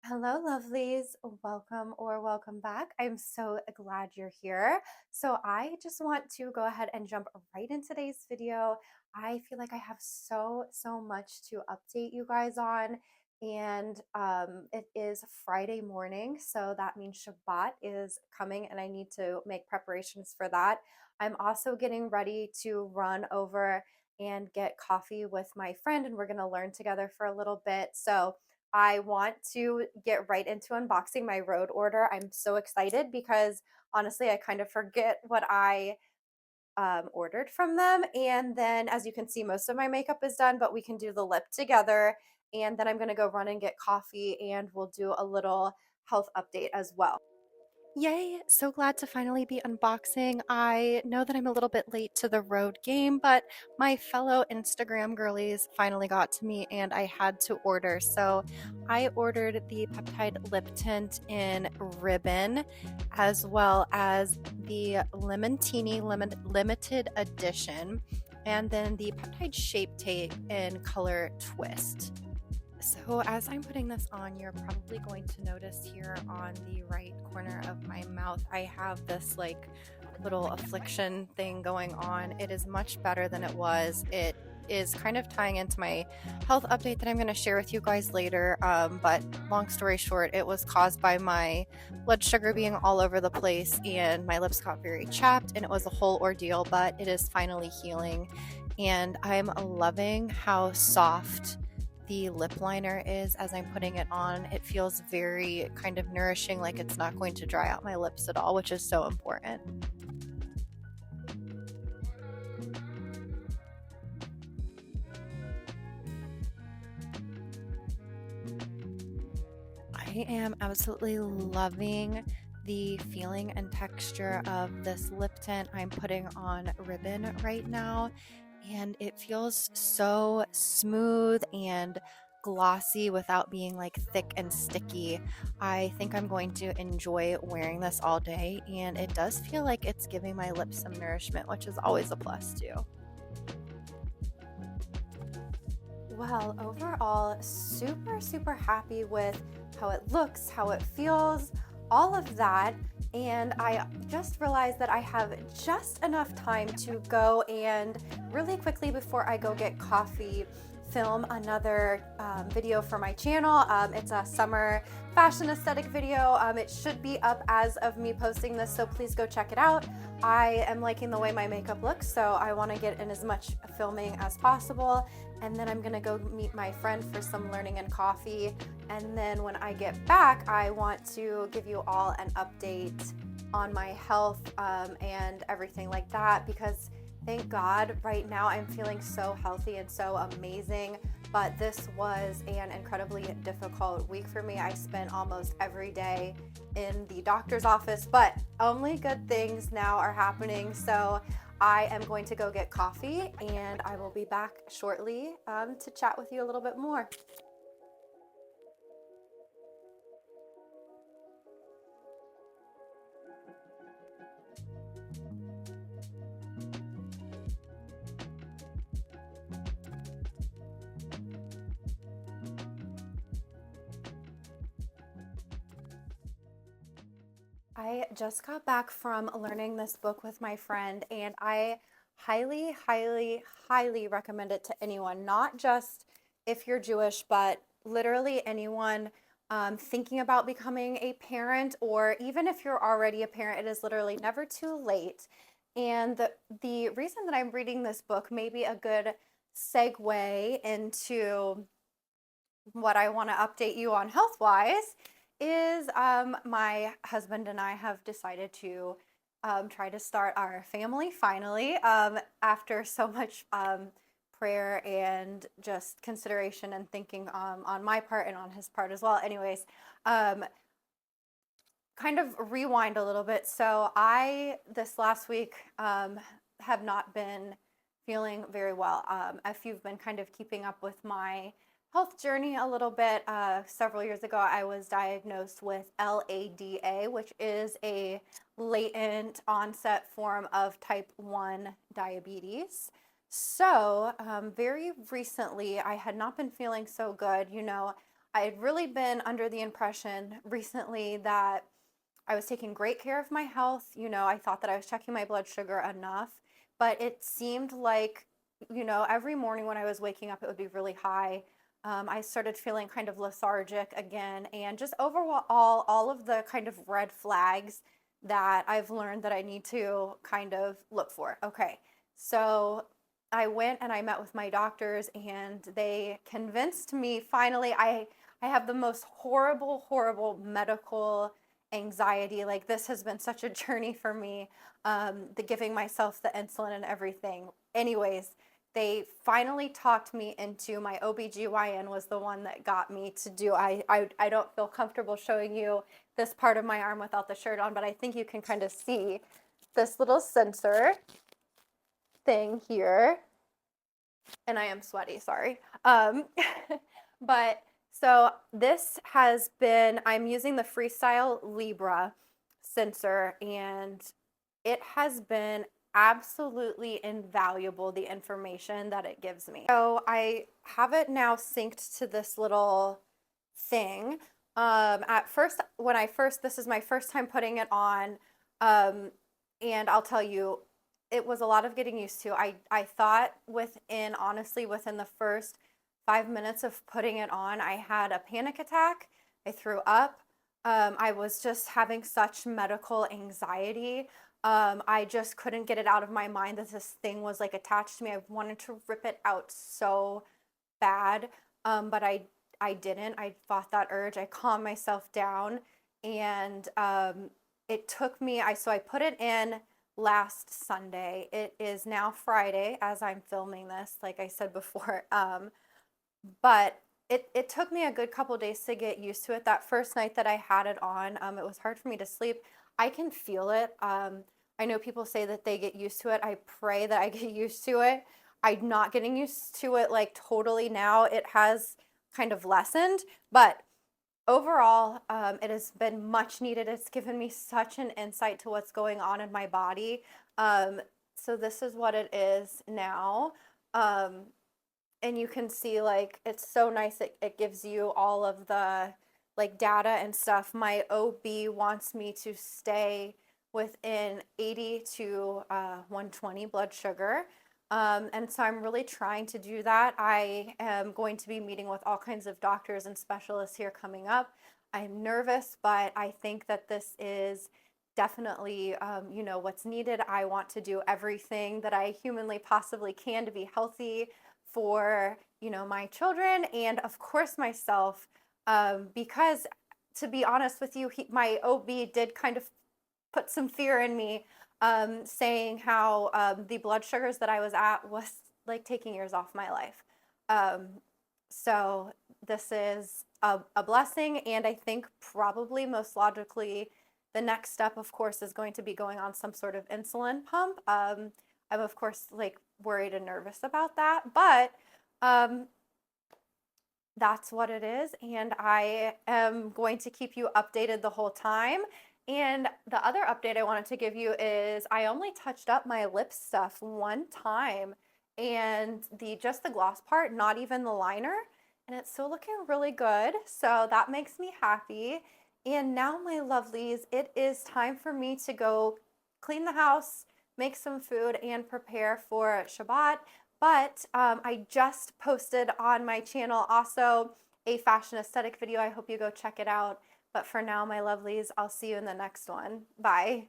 Hello, lovelies. Welcome back. I'm so glad you're here. So, I just want to go ahead and jump right in today's video. I feel like I have so much to update you guys on. And it is Friday morning. So, that means Shabbat is coming, and I need to make preparations for that. I'm also getting ready to run over and get coffee with my friend, and we're going to learn together for a little bit. So, I want to get right into unboxing my Rhode order. I'm so excited because honestly, I kind of forget what I ordered from them. And then, as you can see, most of my makeup is done, but we can do the lip together. And then I'm going to go run and get coffee, and we'll do a little health update as well. Yay! So glad to finally be unboxing. I know that I'm a little bit late to the Rhode game, but my fellow Instagram girlies finally got to me and I had to order. So I ordered the peptide lip tint in ribbon as well as the limontini limited edition and then the peptide shape tape in color twist. So as I'm putting this on, you're probably going to notice here on the right corner of my mouth, I have this like little affliction thing going on. It is much better than it was. It is kind of tying into my health update that I'm going to share with you guys later. But long story short, it was caused by my blood sugar being all over the place and my lips got very chapped and it was a whole ordeal, but it is finally healing. And I'm loving how soft the lip liner is as I'm putting it on. It feels very kind of nourishing, like it's not going to dry out my lips at all, which is so important. I am absolutely loving the feeling and texture of this lip tint I'm putting on ribbon right now. And it feels so smooth and glossy without being like thick and sticky. I think I'm going to enjoy wearing this all day, and it does feel like it's giving my lips some nourishment, which is always a plus too. Well, overall, super happy with how it looks, how it feels, all of that. And I just realized that I have just enough time to go and really quickly before I go get coffee, film another video for my channel. It's a summer fashion aesthetic video. It should be up as of me posting this, so please go check it out. I am liking the way my makeup looks, so I want to get in as much filming as possible. And then I'm gonna go meet my friend for some learning and coffee. And then when I get back, I want to give you all an update on my health and everything like that, because thank God right now I'm feeling so healthy and so amazing. But this was an incredibly difficult week for me. I spent almost every day in the doctor's office, but only good things now are happening. So I am going to go get coffee and I will be back shortly to chat with you a little bit more. I just got back from learning this book with my friend, and I highly recommend it to anyone, not just if you're Jewish, but literally anyone thinking about becoming a parent, or even if you're already a parent, it is literally never too late. And the reason that I'm reading this book may be a good segue into what I want to update you on health wise is my husband and I have decided to try to start our family finally after so much prayer and just consideration and thinking on my part and on his part as well. Anyways, um, kind of rewind a little bit. So this last week, have not been feeling very well. If you've been kind of keeping up with my health journey a little bit, several years ago, I was diagnosed with LADA, which is a latent onset form of type 1 diabetes. So, very recently, I had not been feeling so good. I had really been under the impression recently that I was taking great care of my health. I thought that I was checking my blood sugar enough, but it seemed like, every morning when I was waking up, it would be really high. I started feeling kind of lethargic again, and just overall, all of the kind of red flags that I've learned that I need to kind of look for. Okay, so I went and I met with my doctors, and they convinced me finally. I have the most horrible, horrible medical anxiety. Like, this has been such a journey for me, the giving myself the insulin and everything. Anyways, they finally talked me into, my OBGYN was the one that got me to do. I don't feel comfortable showing you this part of my arm without the shirt on, but I think you can kind of see this little sensor thing here. And I am sweaty, sorry. But so this has been, I'm using the Freestyle Libra sensor, and it has been absolutely invaluable, the information that it gives me. So I have it now synced to this little thing. At first, this is my first time putting it on. And I'll tell you, it was a lot of getting used to. I thought honestly, within the first 5 minutes of putting it on, I had a panic attack. I threw up. I was just having such medical anxiety. I just couldn't get it out of my mind that this thing was like attached to me. I wanted to rip it out so bad, but I didn't. I fought that urge. I calmed myself down, and it took me. So I put it in last Sunday. It is now Friday as I'm filming this, like I said before. But it took me a good couple days to get used to it. That first night that I had it on, it was hard for me to sleep. I can feel it. I know people say that they get used to it. I pray that I get used to it. I'm not getting used to it like totally now. It has kind of lessened, but overall, it has been much needed. It's given me such an insight to what's going on in my body. So this is what it is now. And you can see, like, it's so nice. It gives you all of the like data and stuff. My OB wants me to stay within 80 to 120 blood sugar. And so I'm really trying to do that. I am going to be meeting with all kinds of doctors and specialists here coming up. I'm nervous, but I think that this is definitely, what's needed. I want to do everything that I humanly possibly can to be healthy for, my children and of course myself. Because to be honest with you, my OB did kind of put some fear in me, saying how the blood sugars that I was at was like taking years off my life. So this is a blessing, and I think probably most logically, the next step, of course, is going to be going on some sort of insulin pump. I'm of course like worried and nervous about that, but that's what it is, and I am going to keep you updated the whole time. And the other update I wanted to give you is I only touched up my lip stuff one time, and just the gloss part, not even the liner, and it's still looking really good. So that makes me happy. And now, my lovelies, it is time for me to go clean the house, make some food, and prepare for Shabbat. But I just posted on my channel also a fashion aesthetic video. I hope you go check it out. But for now, my lovelies, I'll see you in the next one. Bye.